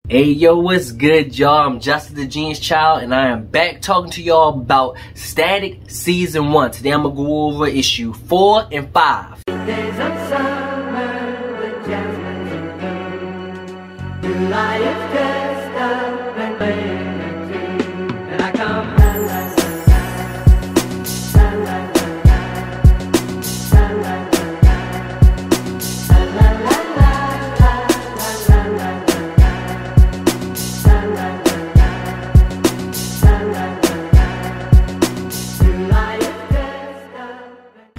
Hey yo, what's good y'all? I'm Justice the Genius Child and I am back talking to y'all about Static Season 1. Today I'm going to go over issue 4 and 5. Days of summer, the jasmines in bloom. July is dressed up and playing a tune. And I come la la la la, la la la la, la la la la, la la la la, la la la la.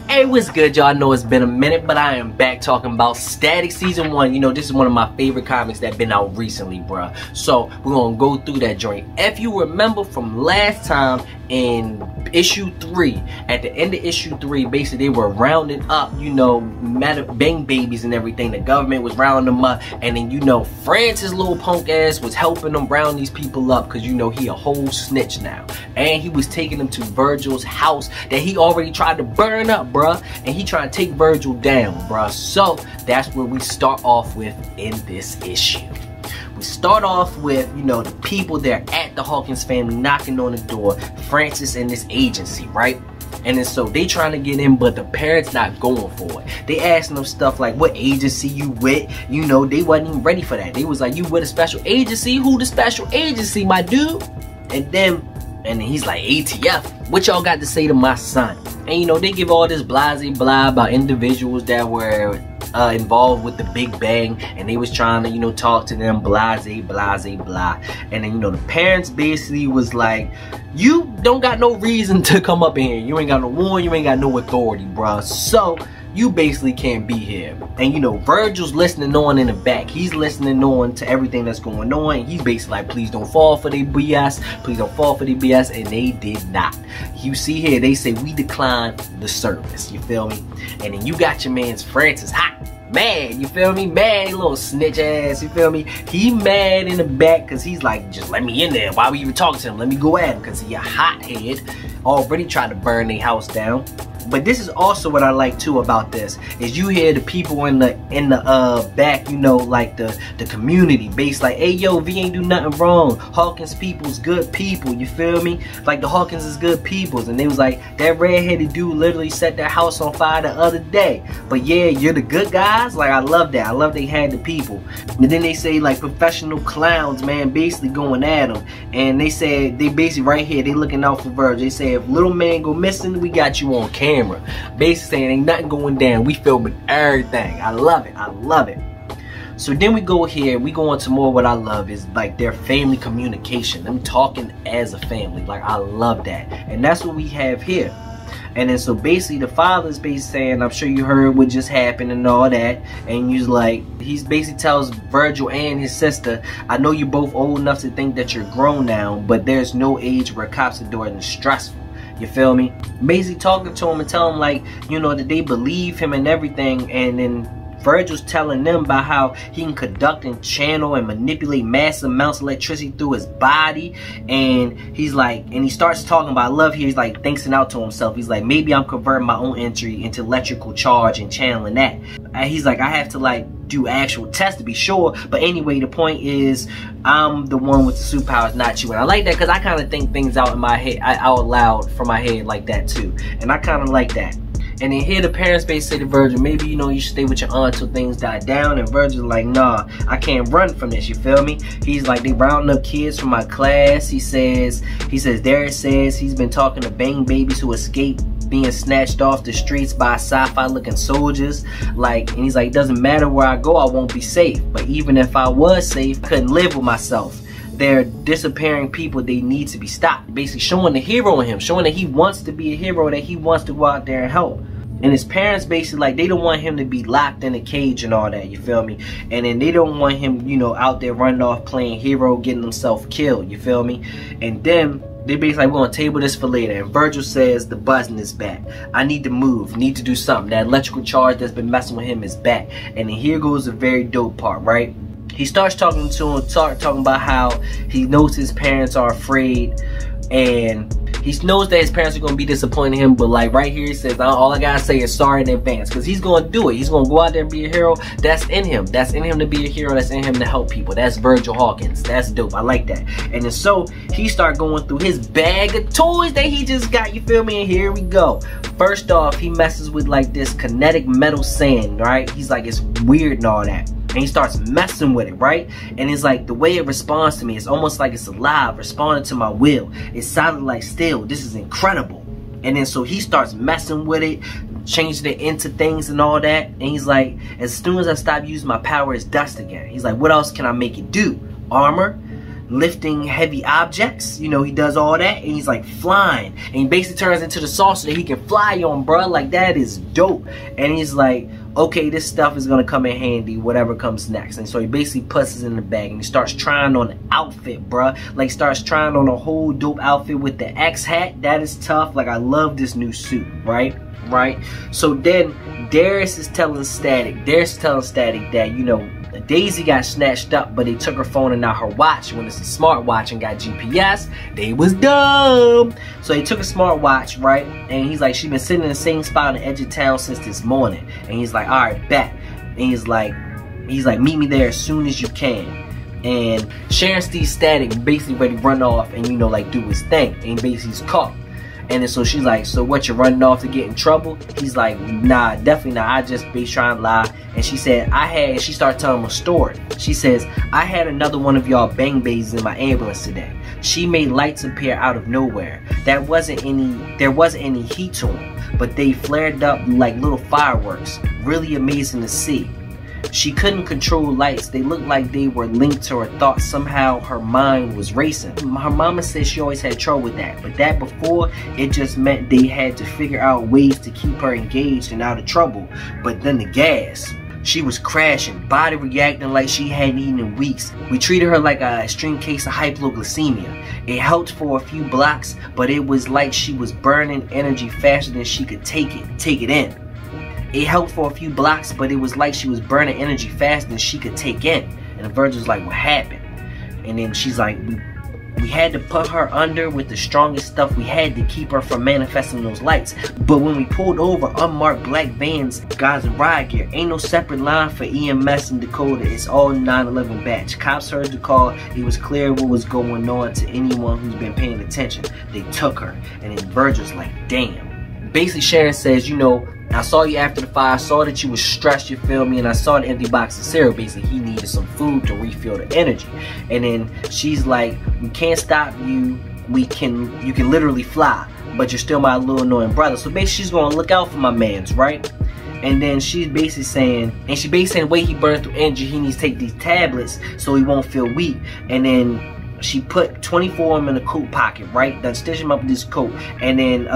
Hey, what's good y'all? I know it's been a minute, but I am back talking about Static Season 1. You know, this is one of my favorite comics that been out recently, bruh. So, we're gonna go through that joint. If you remember from last time in issue 3, at the end of issue 3, basically they were rounding up, you know, bang babies and everything. The government was rounding them up, and then, you know, Francis little punk ass was helping them round these people up, because, you know, he a whole snitch now. And he was taking them to Virgil's house that he already tried to burn up, bruh. And he trying to take Virgil down, bruh. So that's where we start off with in this issue. We start off with, you know, the people that are at the Hawkins family knocking on the door, Francis and this agency, right? And then so they trying to get in, but the parents not going for it. They asking them stuff like, what agency you with? You know, they wasn't even ready for that. They was like, you with a special agency? Who the special agency, my dude? And then he's like, ATF, what y'all got to say to my son? And, you know, they give all this blase blah about individuals that were involved with the Big Bang, and they was trying to, you know, talk to them, blase blah. And then, you know, the parents basically was like, you don't got no reason to come up in here. You ain't got no warrant, you ain't got no authority, bruh. So you basically can't be here. And, you know, Virgil's listening on in the back. He's listening on to everything that's going on. And he's basically like, please don't fall for the BS. Please don't fall for the BS. And they did not. You see here, they say, we decline the service. You feel me? And then you got your man's Francis hot. Mad, you feel me? Mad, little snitch ass, you feel me? He mad in the back because he's like, just let me in there. Why we even talking to him? Let me go at him, because he a hothead. Already tried to burn their house down. But this is also what I like too about this, is you hear the people in the back, you know, like the community base, like, hey yo, V ain't do nothing wrong. Hawkins people's good people, you feel me? Like the Hawkins is good peoples. And they was like, that red-headed dude literally set their house on fire the other day. But yeah, you're the good guys. Like, I love that. I love they had the people. And then they say like professional clowns, man, basically going at them. And they said, they basically right here, they looking out for Virgil. They say, if little man go missing, we got you on camera. Basically saying ain't nothing going down. We filming everything. I love it. I love it. So then we go here, we go on to more what I love is like their family communication. Them talking as a family. Like, I love that. And that's what we have here. And then so basically the father's basically saying, I'm sure you heard what just happened and all that. And he's like, he's basically tells Virgil and his sister, I know you're both old enough to think that you're grown now, but there's no age where cops are doing it stressful. You feel me? Basically talking to him and telling him, like, you know, that they believe him and everything. And then Virgil's telling them about how he can conduct and channel and manipulate massive amounts of electricity through his body. And he's like, and he starts talking about, I love here, he's like thinking out to himself. He's like, maybe I'm converting my own entry into electrical charge and channeling that. And he's like, I have to like do actual tests to be sure. But anyway, the point is, I'm the one with the superpowers, not you. And I like that because I kind of think things out in my head, out loud from my head like that too. And I kind of like that. And then here the parents basically say to Virgil, maybe, you know, you should stay with your aunt till things die down. And Virgil's like, nah, I can't run from this, you feel me? He's like, they rounding up kids from my class. He says, Darius says he's been talking to bang babies who escaped being snatched off the streets by sci-fi looking soldiers. Like, and he's like, it doesn't matter where I go, I won't be safe. But even if I was safe, I couldn't live with myself. They're disappearing people, they need to be stopped. Basically showing the hero in him, showing that he wants to be a hero, that he wants to go out there and help. And his parents basically, like, they don't want him to be locked in a cage and all that, you feel me? And then they don't want him, you know, out there running off playing hero, getting himself killed, you feel me? And then they basically like, we're gonna table this for later. And Virgil says the buzzing is back. I need to move, need to do something. That electrical charge that's been messing with him is back. And then here goes the very dope part, right? He starts talking to him, talking about how he knows his parents are afraid and he knows that his parents are gonna be disappointing him, but like right here he says, all I gotta say is sorry in advance, because he's gonna do it. He's gonna go out there and be a hero. That's in him. That's in him to be a hero. That's in him to help people. That's Virgil Hawkins. That's dope. I like that. And then so he start going through his bag of toys that he just got, you feel me? And here we go. First off, he messes with like this kinetic metal sand, right? He's like, it's weird and all that. And he starts messing with it, right? And it's like the way it responds to me, it's almost like it's alive, responding to my will. It sounded like steel. This is incredible. And then so he starts messing with it, changing it into things and all that. And he's like, as soon as I stop using my power, it's dust again. He's like, what else can I make it do? Armor? Lifting heavy objects, you know, he does all that, and he's like flying, and he basically turns into the saucer that he can fly on, bruh. Like, that is dope. And he's like, okay, this stuff is gonna come in handy, whatever comes next. And so he basically puts it in the bag, and he starts trying on the outfit, bruh. Like, starts trying on a whole dope outfit with the X hat. That is tough. Like, I love this new suit, right? So then Darius is telling Static that, you know, Daisy got snatched up, but they took her phone and not her watch. When it's a smartwatch and got GPS, they was dumb. So they took a smartwatch, right? And he's like, she's been sitting in the same spot on the edge of town since this morning. And he's like, all right, bet. And he's like, meet me there as soon as you can. And Sharon sees Static basically ready to run off and, you know, like do his thing. And basically he's caught. And then so she's like, so what, you're running off to get in trouble? He's like, nah, definitely not. I just be trying to lie. And she said, she started telling him a story. She says, I had another one of y'all bang babies in my ambulance today. She made lights appear out of nowhere. There wasn't any heat to them, but they flared up like little fireworks. Really amazing to see. She couldn't control lights. They looked like they were linked to her thoughts. Somehow her mind was racing. Her mama said she always had trouble with that, but that before, it just meant they had to figure out ways to keep her engaged and out of trouble. But then the gas. She was crashing, body reacting like she hadn't eaten in weeks. We treated her like an extreme case of hypoglycemia. It helped for a few blocks, but it was like she was burning energy faster than she could take it in. It helped for a few blocks, but it was like she was burning energy faster than she could take in. And Virgil's like, what happened? And then she's like, we had to put her under with the strongest stuff we had to keep her from manifesting those lights. But when we pulled over unmarked black vans, guys in riot gear, ain't no separate line for EMS in Dakota. It's all 911 batch. Cops heard the call. It was clear what was going on to anyone who's been paying attention. They took her. And then Virgil's like, damn. Basically, Sharon says, you know, I saw you after the fire, I saw that you was stressed, you feel me, and I saw the empty box of cereal. Basically, he needed some food to refill the energy. And then she's like, we can't stop you, you can literally fly, but you're still my little annoying brother. So basically, she's gonna look out for my mans, right? And then she's basically saying, the way he burned through energy, he needs to take these tablets so he won't feel weak. And then she put 24 of them in a coat pocket, right? Then stitched him up with this coat. And then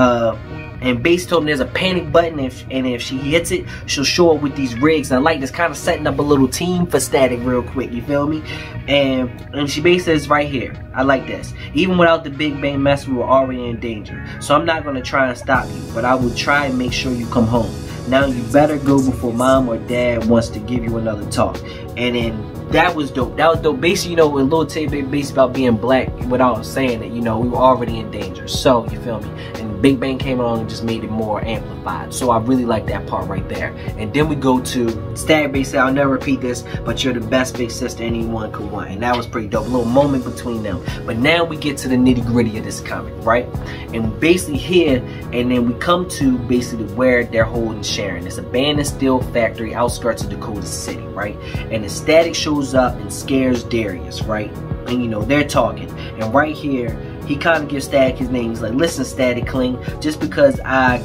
and Base told him there's a panic button, and if she hits it, she'll show up with these rigs. And I like this, kind of setting up a little team for Static real quick, you feel me? And she basically says right here, I like this. Even without the Big Bang mess, we were already in danger. So I'm not gonna try and stop you, but I will try and make sure you come home. Now you better go before mom or dad wants to give you another talk. And then that was dope. That was dope. Basically, you know, with Lil Tay based about being black without saying it, you know, we were already in danger. So, you feel me? And Big Bang came along and just made it more amplified. So I really like that part right there. And then we go to Static basically, I'll never repeat this, but you're the best big sister anyone could want. And that was pretty dope. A little moment between them. But now we get to the nitty gritty of this comic, right? And basically here, and then we come to basically where they're holding Sharon. It's abandoned steel factory, outskirts of Dakota City, right? And the Static shows up and scares Darius, right? And you know, they're talking. And right here, he kind of gives Static his name. He's like, listen, Static Kling, just because I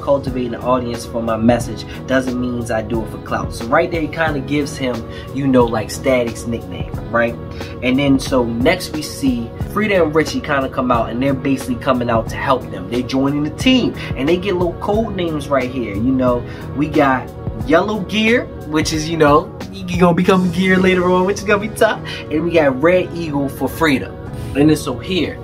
cultivate an audience for my message doesn't mean I do it for clout. So right there, he kind of gives him, you know, like Static's nickname, right? And then so next we see Frida and Richie kind of come out, and they're basically coming out to help them. They're joining the team, and they get little code names right here. You know, we got Yellow Gear, which is, you know, you're gonna become Gear later on, which is gonna be tough. And we got Red Eagle for Frida. And then so here,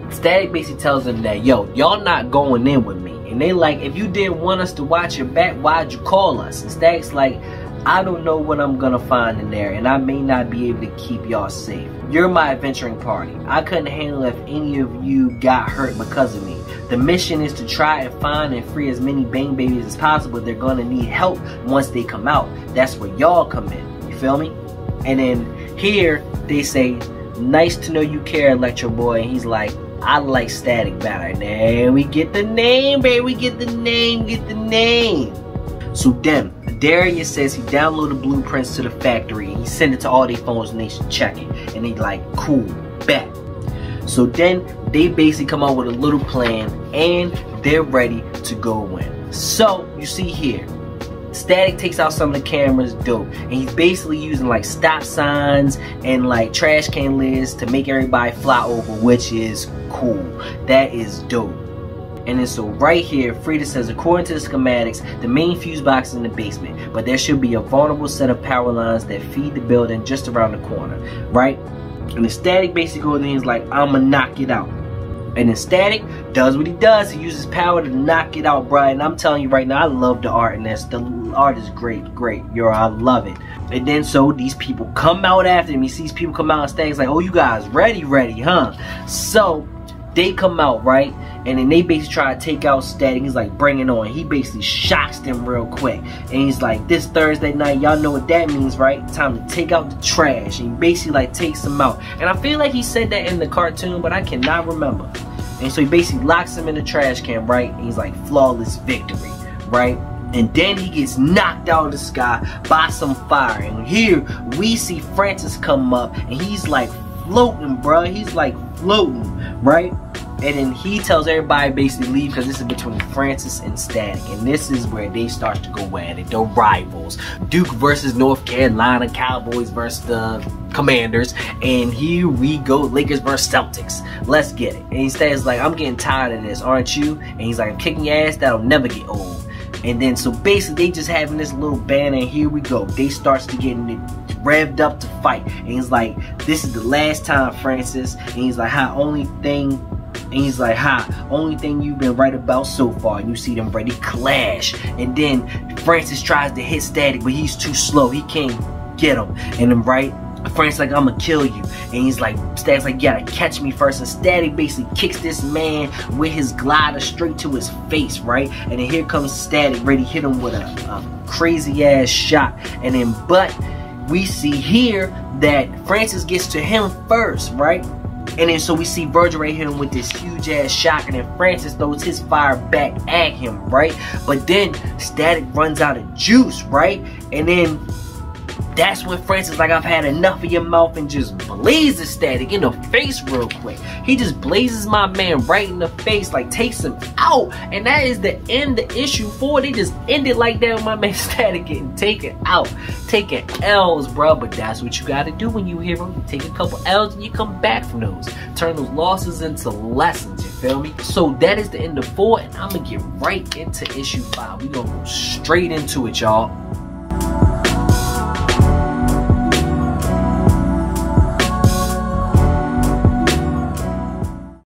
Static basically tells them that, yo, y'all not going in with me. And they like, if you didn't want us to watch your back, why'd you call us? And Static's like, I don't know what I'm gonna find in there, and I may not be able to keep y'all safe. You're my adventuring party. I couldn't handle if any of you got hurt because of me. The mission is to try and find and free as many Bane babies as possible. They're gonna need help once they come out. That's where y'all come in. You feel me? And then here they say, nice to know you care, Electro Boy. And he's like, I like Static better. And we get the name, baby. We get the name. So then, Darius says he downloaded blueprints to the factory and he sent it to all their phones and they should check it. And they like, cool, bet. So then they basically come out with a little plan and they're ready to go in. So you see here, Static takes out some of the cameras, dope. And he's basically using like stop signs and like trash can lids to make everybody fly over, which is cool. That is dope. And then so right here, Frieda says, according to the schematics, the main fuse box is in the basement, but there should be a vulnerable set of power lines that feed the building just around the corner, right? And the Static basically goes in and he's like, I'ma knock it out. And then Static does what he does. He uses power to knock it out, bro. And I'm telling you right now, I love the art in this. The art is great. Yo, I love it. And then so these people come out after him. He sees people come out and Static's like, oh, you guys ready, huh? So they come out, right? And then they basically try to take out Static. He's like, bring it on. He basically shocks them real quick. And he's like, this Thursday night, y'all know what that means, right? Time to take out the trash. And he basically like takes them out. And I feel like he said that in the cartoon, but I cannot remember. And so he basically locks him in the trash can, right? And he's like, flawless victory, right? And then he gets knocked out of the sky by some fire. And here we see Francis come up and he's like floating, bro. He's like floating, right? And then he tells everybody basically leave because this is between Francis and Static. And this is where they start to go at it. The rivals. Duke versus North Carolina. Cowboys versus the Commanders. And here we go. Lakers versus Celtics. Let's get it. And he says like, I'm getting tired of this, aren't you? And he's like, I'm kicking your ass. That'll never get old. And then so basically they just having this little banner. And here we go. They starts to get revved up to fight. And he's like, this is the last time, Francis. And he's like, only thing you've been right about so far. And you see them ready clash. And then Francis tries to hit Static, but he's too slow. He can't get him. And then Francis like, I'm gonna kill you. And he's like, Static's like, you gotta catch me first. And Static basically kicks this man with his glider straight to his face, right? And then here comes Static, ready to hit him with a crazy ass shot. And then, but we see here that Francis gets to him first, right? And then so we see Virgil right hit him with this huge ass shot, and then Francis throws his fire back at him, right? But then Static runs out of juice, right? And then that's when Francis like, I've had enough of your mouth, and just blazes Static in the face real quick. He just blazes my man right in the face, like takes him out. And that is the end of issue 4. They just ended like that with my man Static getting taken out. Taking L's, bro. But that's what you gotta do when you hero. You take a couple L's and you come back from those. Turn those losses into lessons, you feel me? So that is the end of 4, and I'm gonna get right into issue 5. We gonna go straight into it, y'all.